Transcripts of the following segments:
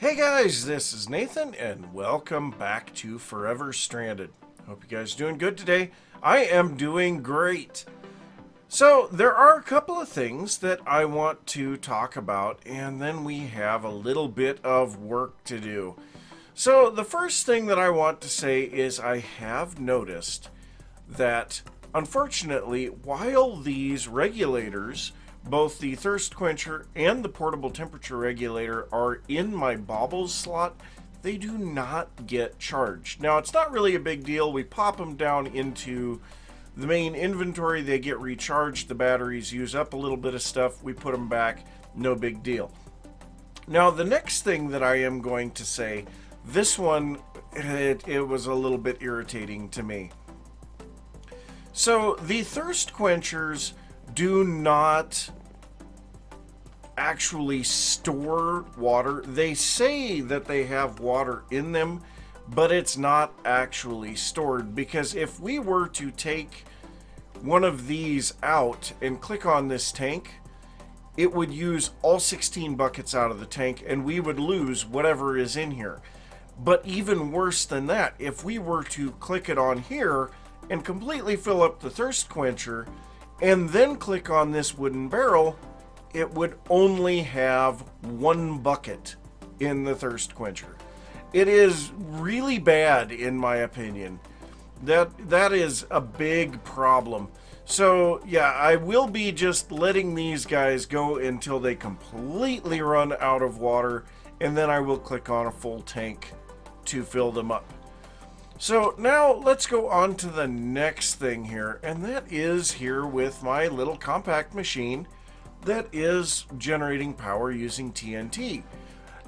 Hey guys, this is Nathan and welcome back to Forever Stranded. Hope you guys are doing good today. I am doing great. So there are a couple of things that I want to talk about, and then we have a little bit of work to do. So the first thing that I want to say is I have noticed that unfortunately, while these regulators, both the thirst quencher and the portable temperature regulator, are in my baubles slot, they do not get charged. Now, it's not really a big deal. We pop them down into the main inventory, they get recharged, the batteries use up a little bit of stuff, we put them back, no big deal. Now, the next thing that I am going to say, this one, it was a little bit irritating to me. So, the thirst quenchers do not actually store water. They say that they have water in them, but it's not actually stored, because if we were to take one of these out and click on this tank, it would use all 16 buckets out of the tank and we would lose whatever is in here. But even worse than that, if we were to click it on here and completely fill up the thirst quencher and then click on this wooden barrel, it would only have one bucket in the thirst quencher. It is really bad, in my opinion. That is a big problem. So yeah, I will be just letting these guys go until they completely run out of water, and then I will click on a full tank to fill them up. So now let's go on to the next thing here, and that is here with my little compact machine that is generating power using TNT.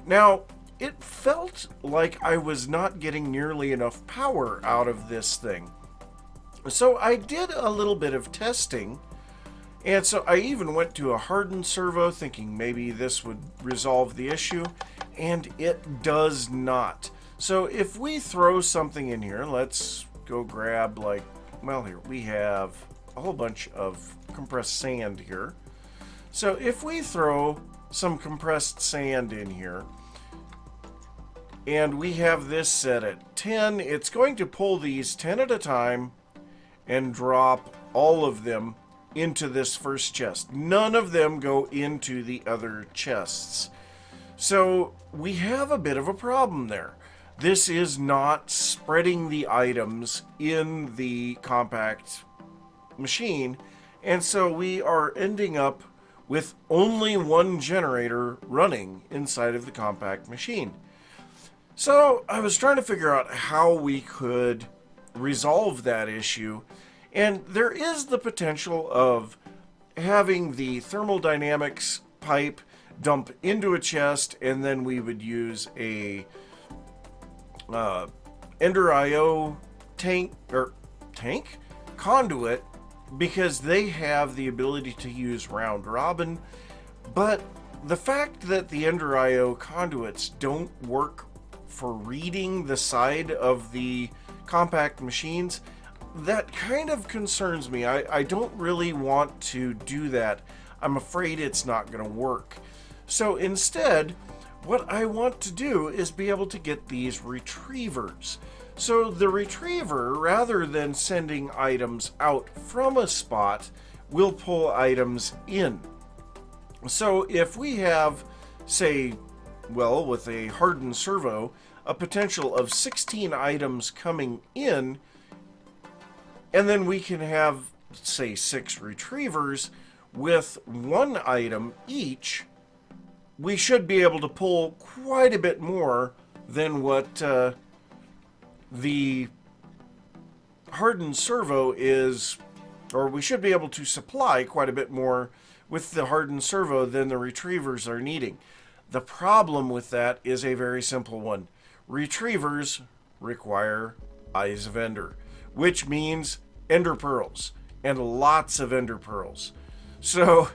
Now, it felt like I was not getting nearly enough power out of this thing. So I did a little bit of testing, and so I even went to a hardened servo thinking maybe this would resolve the issue, and it does not. So if we throw something in here, let's go grab here we have a whole bunch of compressed sand here. So if we throw some compressed sand in here, and we have this set at 10, it's going to pull these 10 at a time and drop all of them into this first chest. None of them go into the other chests. So we have a bit of a problem there. This is not spreading the items in the compact machine, and so we are ending up with only one generator running inside of the compact machine. So I was trying to figure out how we could resolve that issue, and there is the potential of having the thermodynamics pipe dump into a chest, and then we would use a Ender IO tank conduit, because they have the ability to use round robin. But the fact that the Ender IO conduits don't work for reading the side of the compact machines, that kind of concerns me. I don't really want to do that. I'm afraid it's not going to work. So instead, what I want to do is be able to get these retrievers. So the retriever, rather than sending items out from a spot, will pull items in. So if we have, say, with a hardened servo, a potential of 16 items coming in, and then we can have, say, 6 retrievers with 1 item each, we should be able to pull quite a bit more than what the hardened servo is, or we should be able to supply quite a bit more with the hardened servo than the retrievers are needing. The problem with that is a very simple one. Retrievers require Eyes of Ender, which means Ender Pearls, and lots of Ender Pearls. So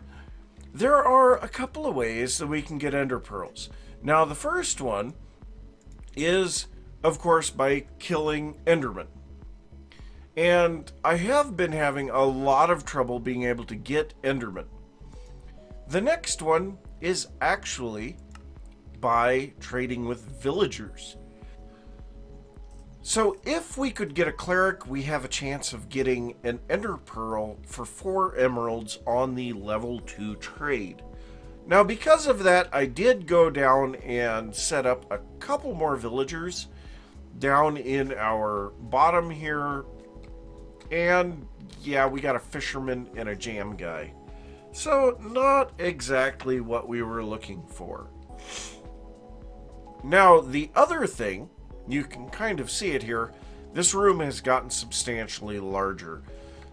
there are a couple of ways that we can get Ender Pearls. Now, the first one is, of course, by killing Endermen. And I have been having a lot of trouble being able to get Endermen. The next one is actually by trading with villagers. So if we could get a cleric, we have a chance of getting an ender pearl for 4 emeralds on the level 2 trade. Now because of that, I did go down and set up a couple more villagers down in our bottom here. And yeah, we got a fisherman and a jam guy. So not exactly what we were looking for. Now the other thing, you can kind of see it here, this room has gotten substantially larger.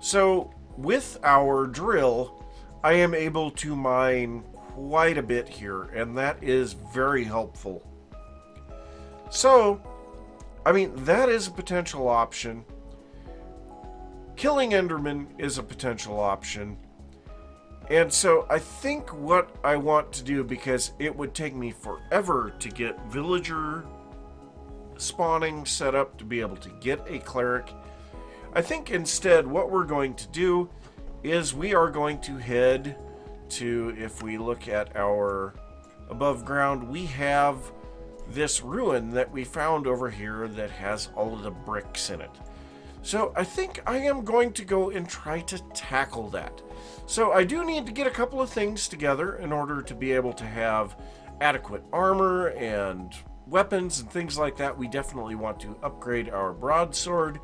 So with our drill, I am able to mine quite a bit here, and that is very helpful. So, I mean, that is a potential option. Killing Enderman is a potential option. And so I think what I want to do, because it would take me forever to get villager spawning set up to be able to get a cleric, I think instead what we're going to do is we are going to head to, if we look at our above ground, we have this ruin that we found over here that has all of the bricks in it. So I think I am going to go and try to tackle that. So I do need to get a couple of things together in order to be able to have adequate armor and weapons and things like that. We definitely want to upgrade our broadsword.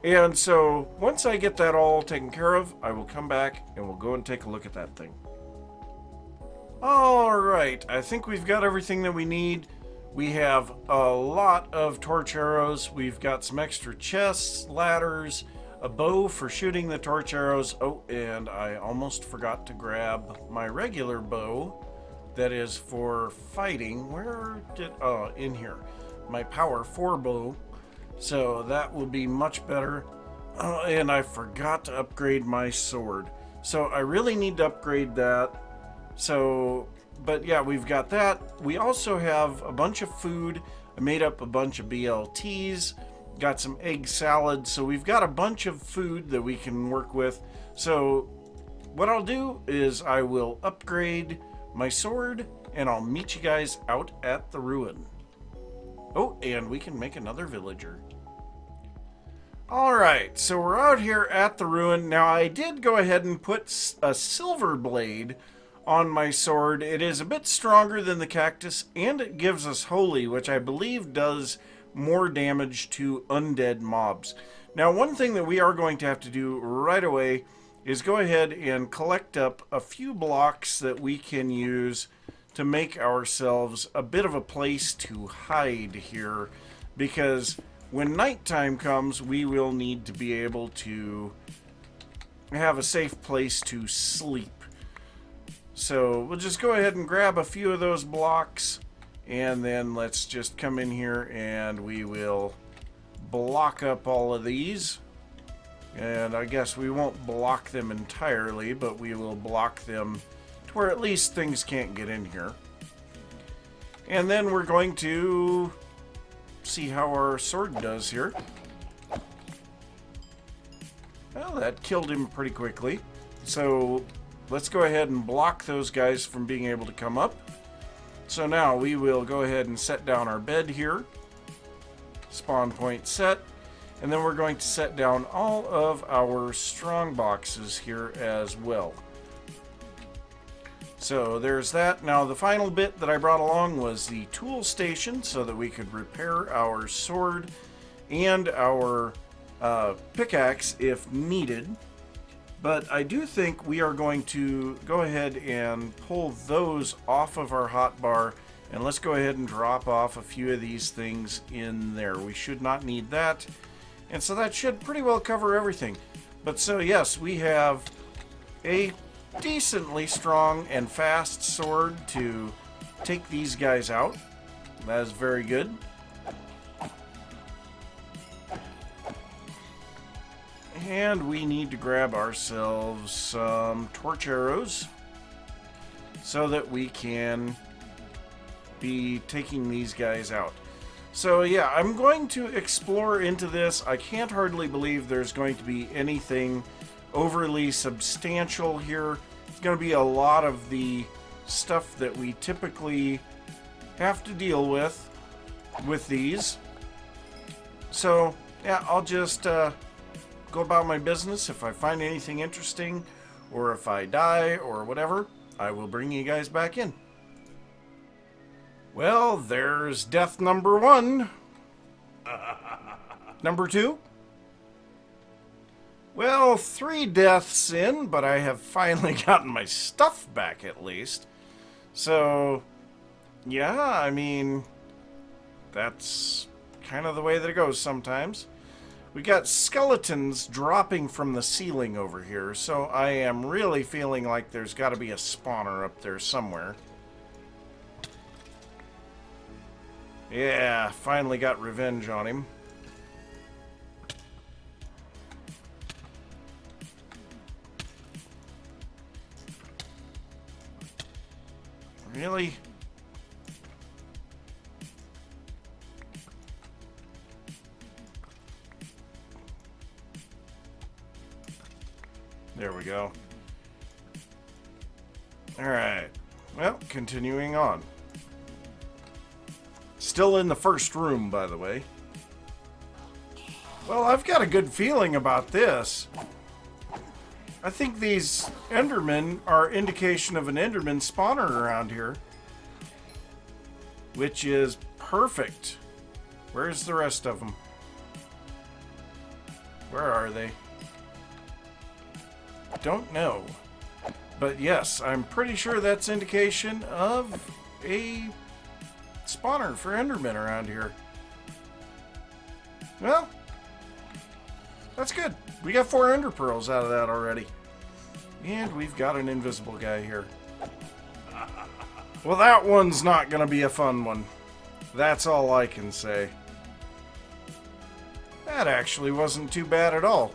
And so once I get that all taken care of, I will come back and we'll go and take a look at that thing. Alright, I think we've got everything that we need. We have a lot of torch arrows. We've got some extra chests, ladders, a bow for shooting the torch arrows. Oh, and I almost forgot to grab my regular bow that is for fighting. Where did, in here, my power 4 bow. So that will be much better. And I forgot to upgrade my sword. So I really need to upgrade that. So, but yeah, we've got that. We also have a bunch of food. I made up a bunch of BLTs. Got some egg salad. So we've got a bunch of food that we can work with. So what I'll do is I will upgrade my sword and I'll meet you guys out at the ruin. Oh, and we can make another villager. Alright, so we're out here at the ruin. Now I did go ahead and put a silver blade on my sword. It is a bit stronger than the cactus, and it gives us holy, which I believe does more damage to undead mobs. Now one thing that we are going to have to do right away is go ahead and collect up a few blocks that we can use to make ourselves a bit of a place to hide here, because when nighttime comes, we will need to be able to have a safe place to sleep. So we'll just go ahead and grab a few of those blocks, and then let's just come in here and we will block up all of these. And I guess we won't block them entirely, but we will block them to where at least things can't get in here. And then we're going to see how our sword does here. Well, that killed him pretty quickly. So let's go ahead and block those guys from being able to come up. So now we will go ahead and set down our bed here. Spawn point set. And then we're going to set down all of our strong boxes here as well. So there's that. Now the final bit that I brought along was the tool station so that we could repair our sword and our pickaxe if needed. But I do think we are going to go ahead and pull those off of our hotbar, and let's go ahead and drop off a few of these things in there. We should not need that. And so that should pretty well cover everything. But so yes, we have a decently strong and fast sword to take these guys out. That is very good. And we need to grab ourselves some torch arrows so that we can be taking these guys out. So yeah, I'm going to explore into this. I can't hardly believe there's going to be anything overly substantial here. It's going to be a lot of the stuff that we typically have to deal with these. So, yeah, I'll just go about my business. If I find anything interesting, or if I die, or whatever, I will bring you guys back in. Well, there's death number 1. Number 2. Well, 3 deaths in, but I have finally gotten my stuff back at least. So, yeah, I mean, that's kind of the way that it goes sometimes. We got skeletons dropping from the ceiling over here, so I am really feeling like there's got to be a spawner up there somewhere. Yeah, finally got revenge on him. Really? There we go. Alright. Well, continuing on. Still in the first room, by the way. Well, I've got a good feeling about this. I think these Endermen are indication of an Enderman spawner around here. Which is perfect. Where's the rest of them? Where are they? Don't know. But yes, I'm pretty sure that's indication of a spawner for Endermen around here. Well, that's good. We got 4 Ender Pearls out of that already. And we've got an invisible guy here. Well, that one's not going to be a fun one. That's all I can say. That actually wasn't too bad at all.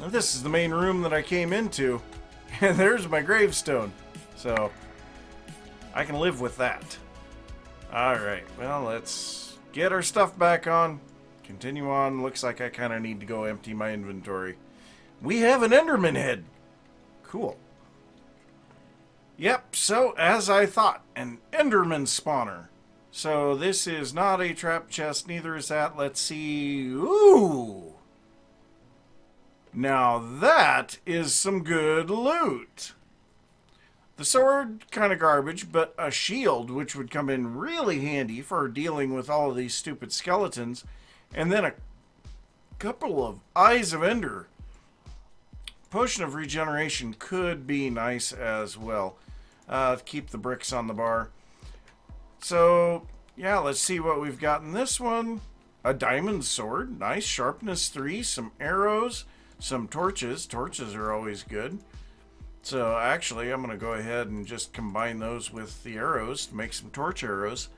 This is the main room that I came into. And there's my gravestone. So, I can live with that. Alright, well, let's get our stuff back on. Continue on. Looks like I kind of need to go empty my inventory. We have an Enderman head. Cool. Yep, so as I thought, an Enderman spawner. So this is not a trap chest, neither is that. Let's see. Ooh! Now that is some good loot. The sword, kind of garbage, but a shield, which would come in really handy for dealing with all of these stupid skeletons. And then a couple of Eyes of Ender. Potion of Regeneration could be nice as well. Keep the bricks on the bar. So, yeah, let's see what we've got in this one. A diamond sword. Nice. Sharpness 3. Some arrows. Some torches. Torches are always good. So, actually, I'm going to go ahead and just combine those with the arrows to make some torch arrows.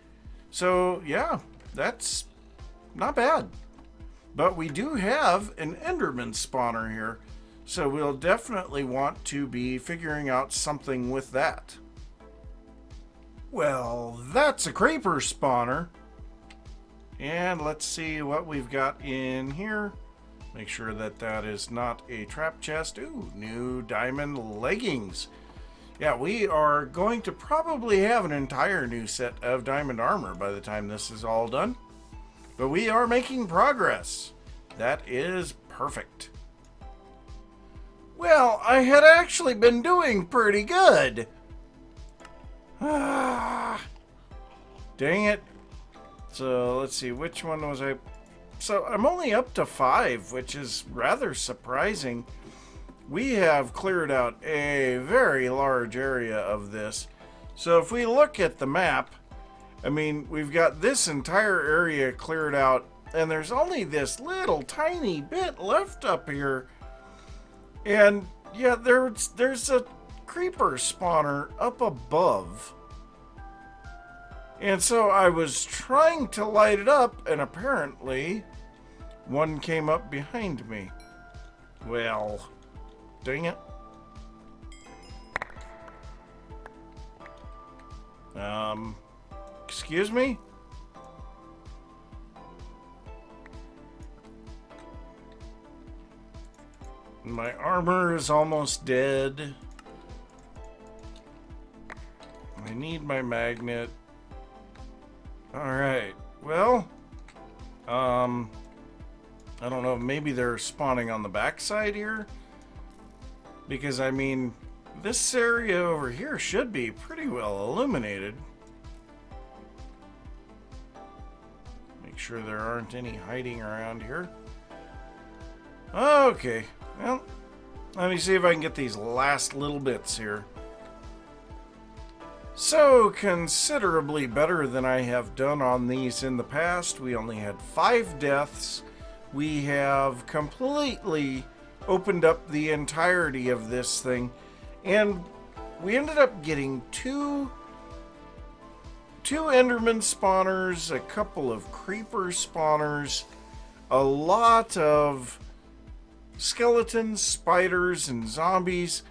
So, yeah, that's not bad. But we do have an Enderman spawner here. So we'll definitely want to be figuring out something with that. Well, that's a creeper spawner. And let's see what we've got in here. Make sure that that is not a trap chest. Ooh, new diamond leggings. Yeah, we are going to probably have an entire new set of diamond armor by the time this is all done. But we are making progress. That is perfect. Well, I had actually been doing pretty good. Dang it. So, let's see, which one was I... So, I'm only up to 5, which is rather surprising. We have cleared out a very large area of this. So, if we look at the map, I mean, we've got this entire area cleared out, and there's only this little tiny bit left up here. And yeah, there's a creeper spawner up above. And so I was trying to light it up, and apparently one came up behind me. Well, dang it. Excuse me? My armor is almost dead. I need my magnet. Alright, well, I don't know, maybe they're spawning on the backside here? Because, I mean, this area over here should be pretty well illuminated. Make sure there aren't any hiding around here. Okay, well, let me see if I can get these last little bits here. So, considerably better than I have done on these in the past. We only had 5 deaths. We have completely opened up the entirety of this thing. And we ended up getting two Enderman spawners, a couple of creeper spawners, a lot of skeletons, spiders, and zombies.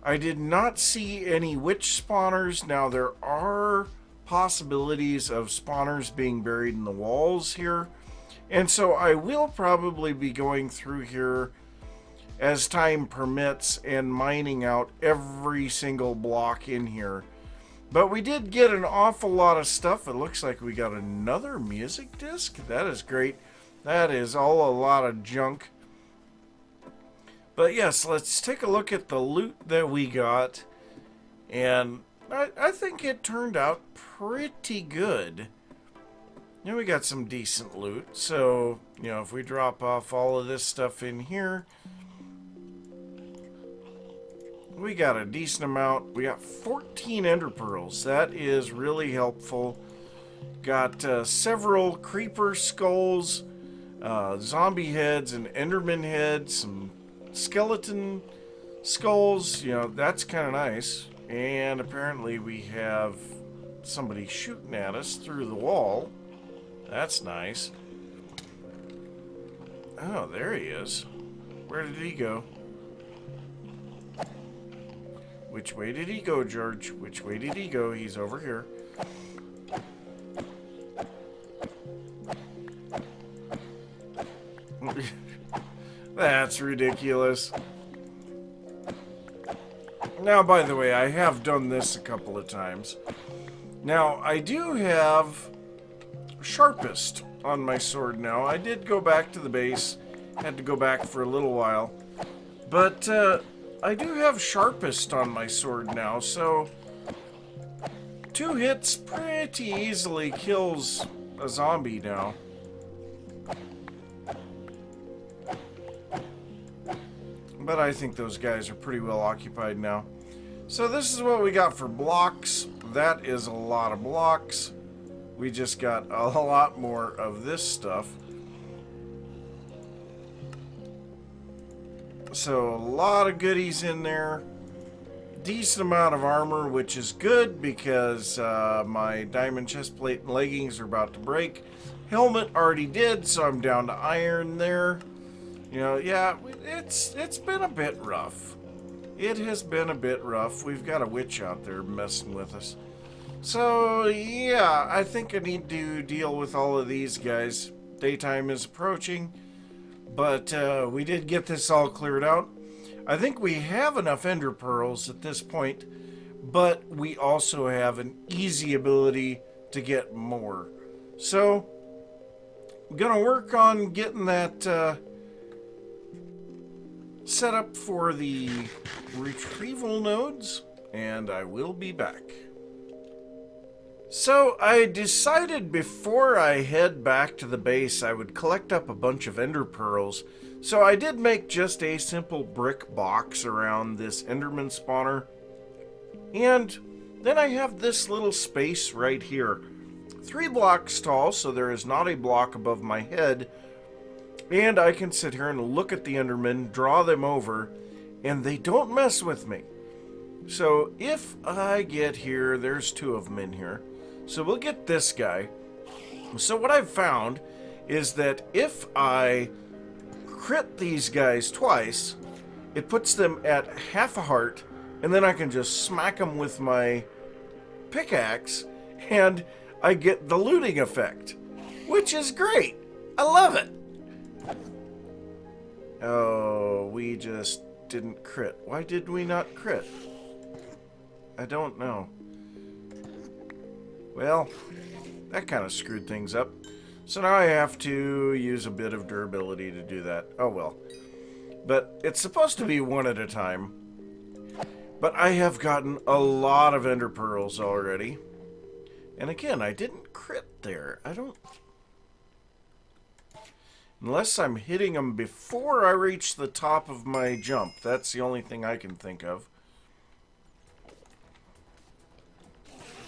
I did not see any witch spawners. Now, there are possibilities of spawners being buried in the walls here. And so I will probably be going through here as time permits and mining out every single block in here. But we did get an awful lot of stuff. It looks like we got another music disc. That is great. That is all a lot of junk. But yes, let's take a look at the loot that we got. And I think it turned out pretty good. You know, we got some decent loot. So, you know, if we drop off all of this stuff in here, we got a decent amount. We got 14 ender pearls. That is really helpful. Got several creeper skulls, zombie heads, and enderman heads, some skeleton skulls. You know, that's kind of nice. And apparently we have somebody shooting at us through the wall. That's nice. Oh, there he is. Where did he go? Which way did he go, George? Which way did he go? He's over here. That's ridiculous. Now, by the way, I have done this a couple of times. Now, I do have sharpest on my sword now. I did go back to the base. Had to go back for a little while. But, I do have sharpest on my sword now, so 2 hits pretty easily kills a zombie now. But I think those guys are pretty well occupied now. So this is what we got for blocks. That is a lot of blocks. We just got a lot more of this stuff. So a lot of goodies in there. Decent amount of armor, which is good because my diamond chestplate and leggings are about to break. Helmet already did, so I'm down to iron there. You know, yeah, it's been a bit rough. It has been a bit rough. We've got a witch out there messing with us. So, yeah, I think I need to deal with all of these guys. Daytime is approaching. But we did get this all cleared out. I think we have enough ender pearls at this point, but we also have an easy ability to get more. So, I'm going to work on getting that set up for the retrieval nodes, and I will be back. So I decided before I head back to the base I would collect up a bunch of ender pearls. So I did make just a simple brick box around this enderman spawner. And then I have this little space right here. 3 blocks tall, so there is not a block above my head. And I can sit here and look at the endermen, draw them over, and they don't mess with me. So if I get here, there's 2 of them in here. So we'll get this guy. So what I've found is that if I crit these guys twice, it puts them at half a heart, and then I can just smack them with my pickaxe, and I get the looting effect, which is great. I love it. Oh, we just didn't crit. Why did we not crit? I don't know. Well, That kind of screwed things up. So now I have to use a bit of durability to do that. Oh well. But it's supposed to be one at a time. But I have gotten a lot of ender pearls already. And again, I didn't crit there. I don't... Unless I'm hitting them before I reach the top of my jump. That's the only thing I can think of.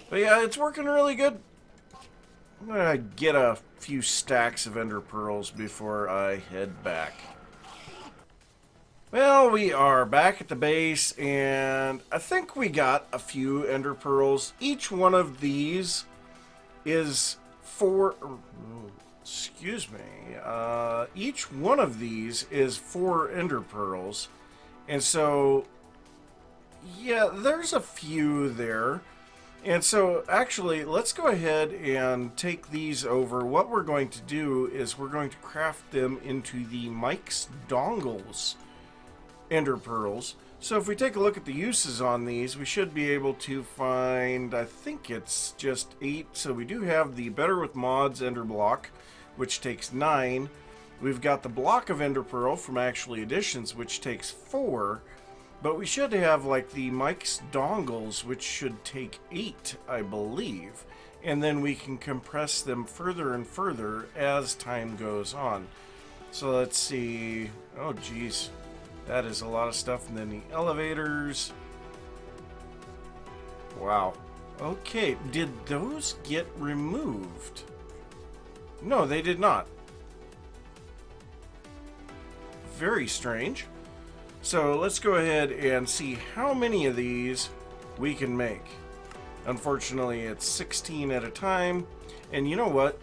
But yeah, it's working really good. I'm gonna get a few stacks of ender pearls before I head back. Well, we are back at the base, and I think we got a few ender pearls. Each one of these is four... Excuse me. Each one of these is 4 ender pearls. And so, yeah, there's a few there. And so, actually, let's go ahead and take these over. What we're going to do is we're going to craft them into the Mike's Dongles ender pearls. So if we take a look at the uses on these, we should be able to find, I think it's just 8. So we do have the Better with Mods ender block, which takes 9. We've got the block of ender pearl from Actually Editions, which takes 4. But we should have like the Mike's Dongles, which should take 8, I believe. And then we can compress them further and further as time goes on. So let's see. Oh, geez. That is a lot of stuff. And then the elevators. Wow. Okay, did those get removed? No, they did not. Very strange. So let's go ahead and see how many of these we can make. Unfortunately, it's 16 at a time. And you know what?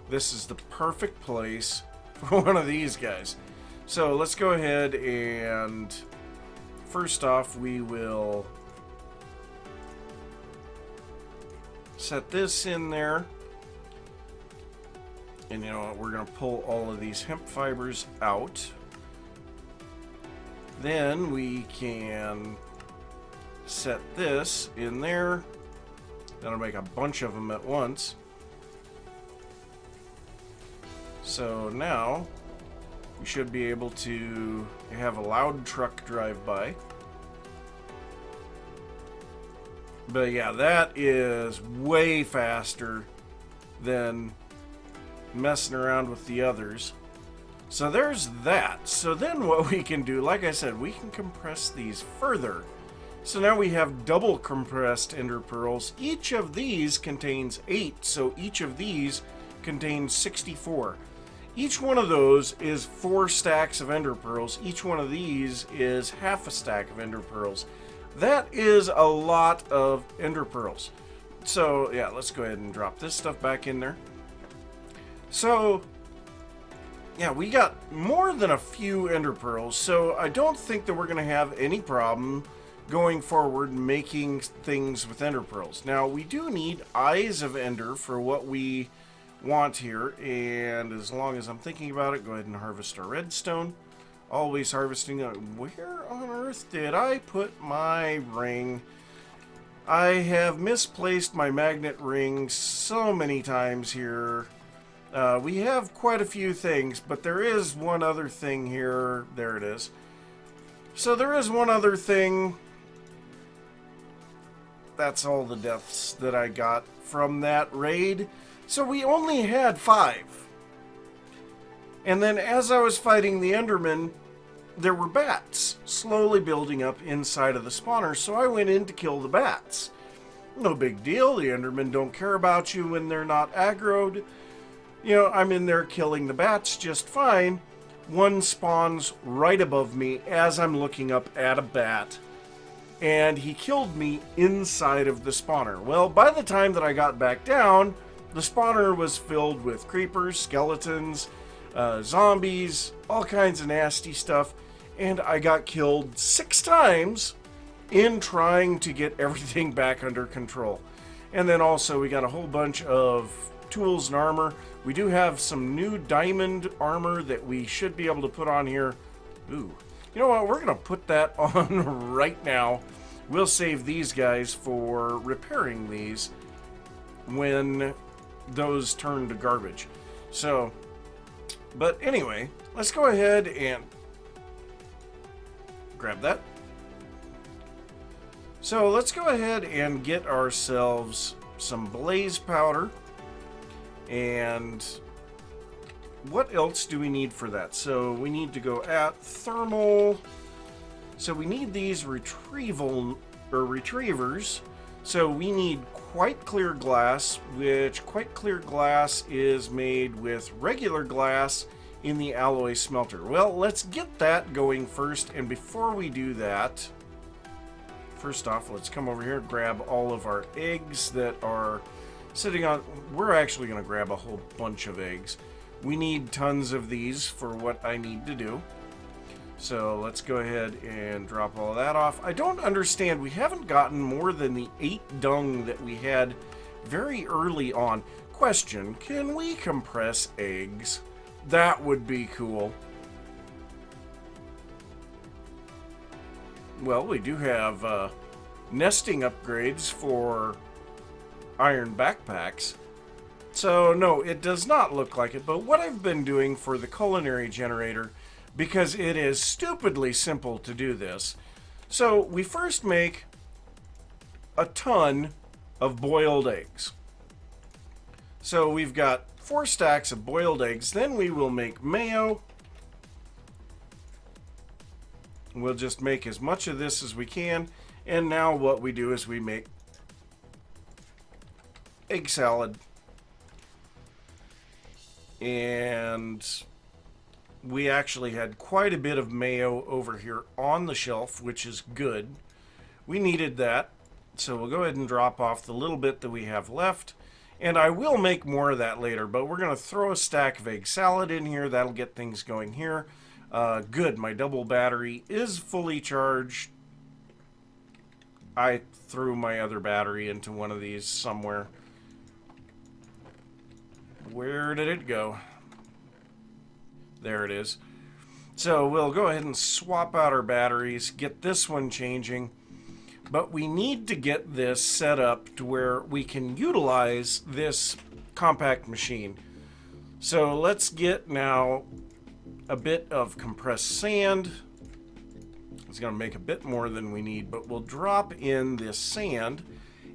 This is the perfect place for one of these guys. So let's go ahead and first off, we will set this in there. And you know what? We're going to pull all of these hemp fibers out. Then we can set this in there. That'll make a bunch of them at once. So now we should be able to have a loud truck drive by. But yeah, that is way faster than messing around with the others. So there's that. So then what we can do, like I said, we can compress these further. So now we have double compressed ender pearls. Each of these contains 8, so each of these contains 64. Each one of those is 4 stacks of ender pearls. Each one of these is half a stack of ender pearls. That is a lot of ender pearls. So yeah, let's go ahead and drop this stuff back in there. So yeah, we got more than a few ender pearls, so I don't think that we're going to have any problem going forward making things with ender pearls. Now, we do need eyes of ender for what we want here, and as long as I'm thinking about it, go ahead and harvest our redstone. Always harvesting. Where on earth did I put my ring? I have misplaced my magnet ring so many times here. We have quite a few things, but there is one other thing here. There it is. So there is one other thing. That's all the deaths that I got from that raid. So we only had 5. And then as I was fighting the Enderman, there were bats slowly building up inside of the spawner, so I went in to kill the bats. No big deal. The Endermen don't care about you when they're not aggroed. You know, I'm in there killing the bats just fine. One spawns right above me as I'm looking up at a bat. And he killed me inside of the spawner. Well, by the time that I got back down, the spawner was filled with creepers, skeletons, zombies, all kinds of nasty stuff. And I got killed 6 times in trying to get everything back under control. And then also we got a whole bunch of tools and armor. We do have some new diamond armor that we should be able to put on here. Ooh. You know what? We're going to put that on right now. We'll save these guys for repairing these when those turn to garbage. So, but anyway, let's go ahead and grab that. So let's go ahead and get ourselves some blaze powder. And what else do we need for that? So we need to go at thermal. So we need these retrievers. So we need quite clear glass, which quite clear glass is made with regular glass in the alloy smelter. Well, let's get that going first. And before we do that, first off, let's come over here, grab all of our eggs that are sitting on. We're actually going to grab a whole bunch of eggs. We need tons of these for what I need to do. So let's go ahead and drop all of that off. I don't understand. We haven't gotten more than the 8 dung that we had very early on. Question, can we compress eggs? That would be cool. Well, we do have nesting upgrades for iron backpacks. So no, it does not look like it. But what I've been doing for the culinary generator, because it is stupidly simple to do this. So we first make a ton of boiled eggs. So we've got 4 stacks of boiled eggs. Then we will make mayo. We'll just make as much of this as we can. And now what we do is we make egg salad. And we actually had quite a bit of mayo over here on the shelf, which is good. We needed that. So we'll go ahead and drop off the little bit that we have left. And I will make more of that later, but we're going to throw a stack of egg salad in here. That'll get things going here. Good, my double battery is fully charged. I threw my other battery into one of these somewhere. Where did it go? There it is. So we'll go ahead and swap out our batteries, get this one changing. But we need to get this set up to where we can utilize this compact machine. So let's get now a bit of compressed sand. It's going to make a bit more than we need, but we'll drop in this sand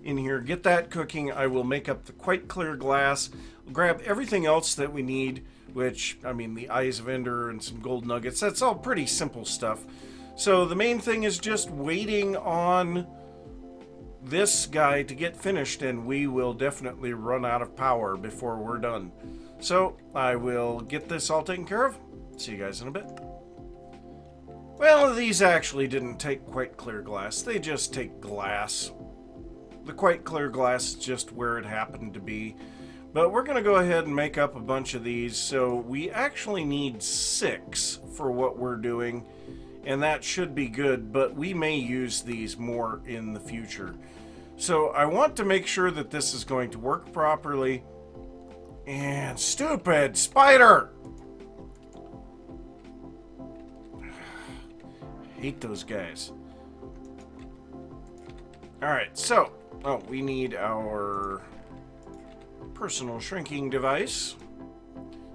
in here, get that cooking. I will make up the quite clear glass, grab everything else that we need, which, I mean, the eyes of Ender and some gold nuggets. That's all pretty simple stuff. So the main thing is just waiting on this guy to get finished, and we will definitely run out of power before we're done. So I will get this all taken care of. See you guys in a bit. Well, these actually didn't take quite clear glass. They just take glass. The quite clear glass is just where it happened to be. But we're going to go ahead and make up a bunch of these. So we actually need 6 for what we're doing. And that should be good, but we may use these more in the future. So I want to make sure that this is going to work properly. And stupid spider! Hate those guys. Alright, so we need our personal shrinking device.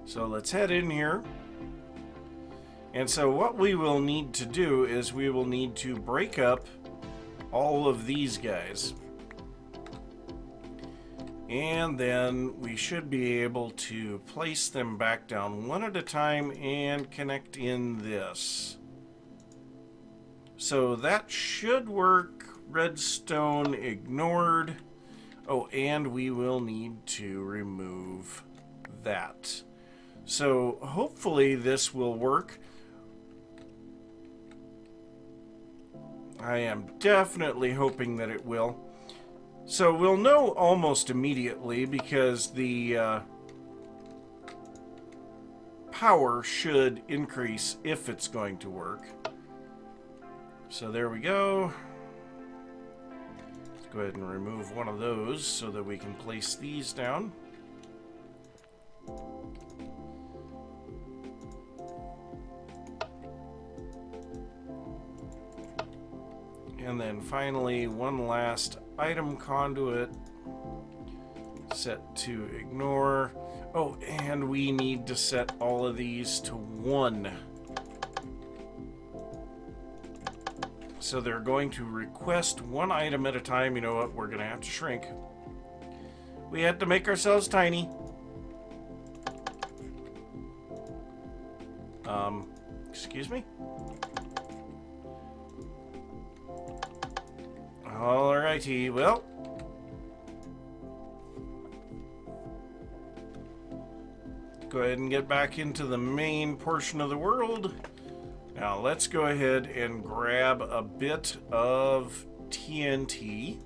So let's head in here. And so what we will need to do is we will need to break up all of these guys. And then we should be able to place them back down one at a time and connect in this. So that should work. Redstone ignored. Oh, and we will need to remove that. So hopefully this will work. I am definitely hoping that it will. So we'll know almost immediately because the power should increase if it's going to work. So there we go. Let's go ahead and remove one of those so that we can place these down. And then finally, one last item conduit. Set to ignore. Oh, and we need to set all of these to 1. So they're going to request 1 item at a time. You know what? We're going to have to shrink. We had to make ourselves tiny. Excuse me? Alrighty, well. Go ahead and get back into the main portion of the world. Now let's go ahead and grab a bit of TNT.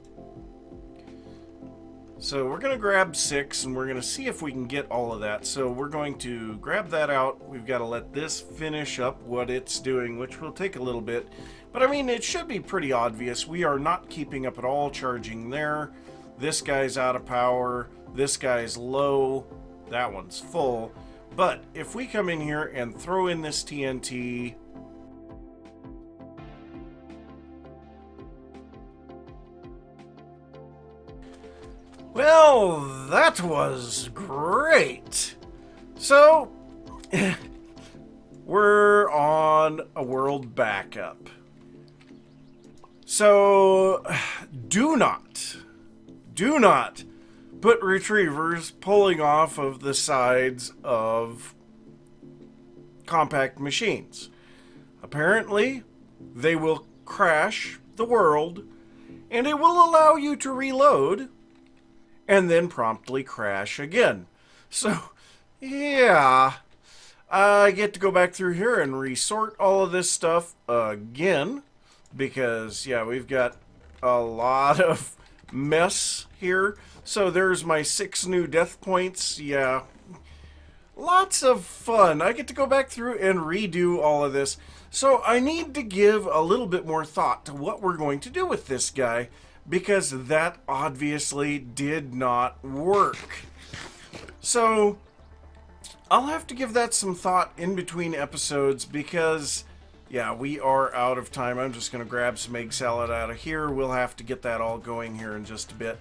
So we're going to grab 6 and we're going to see if we can get all of that. So we're going to grab that out. We've got to let this finish up what it's doing, which will take a little bit. But I mean, it should be pretty obvious. We are not keeping up at all charging there. This guy's out of power. This guy's low. That one's full. But if we come in here and throw in this TNT... Well, that was great. So, we're on a world backup. So, do not put retrievers pulling off of the sides of compact machines. Apparently, they will crash the world, and it will allow you to reload and then promptly crash again. So, yeah, I get to go back through here and resort all of this stuff again, because, yeah, we've got a lot of mess here. So there's my 6 new death points. Yeah, lots of fun. I get to go back through and redo all of this. So I need to give a little bit more thought to what we're going to do with this guy, because that obviously did not work. So I'll have to give that some thought in between episodes, because, yeah, we are out of time. I'm just going to grab some egg salad out of here. We'll have to get that all going here in just a bit.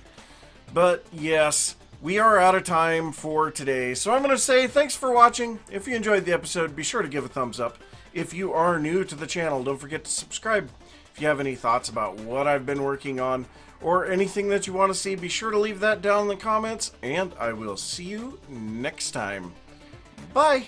But yes, we are out of time for today. So I'm going to say thanks for watching. If you enjoyed the episode, be sure to give a thumbs up. If you are new to the channel, don't forget to subscribe. If you have any thoughts about what I've been working on or anything that you want to see, be sure to leave that down in the comments, and I will see you next time. Bye!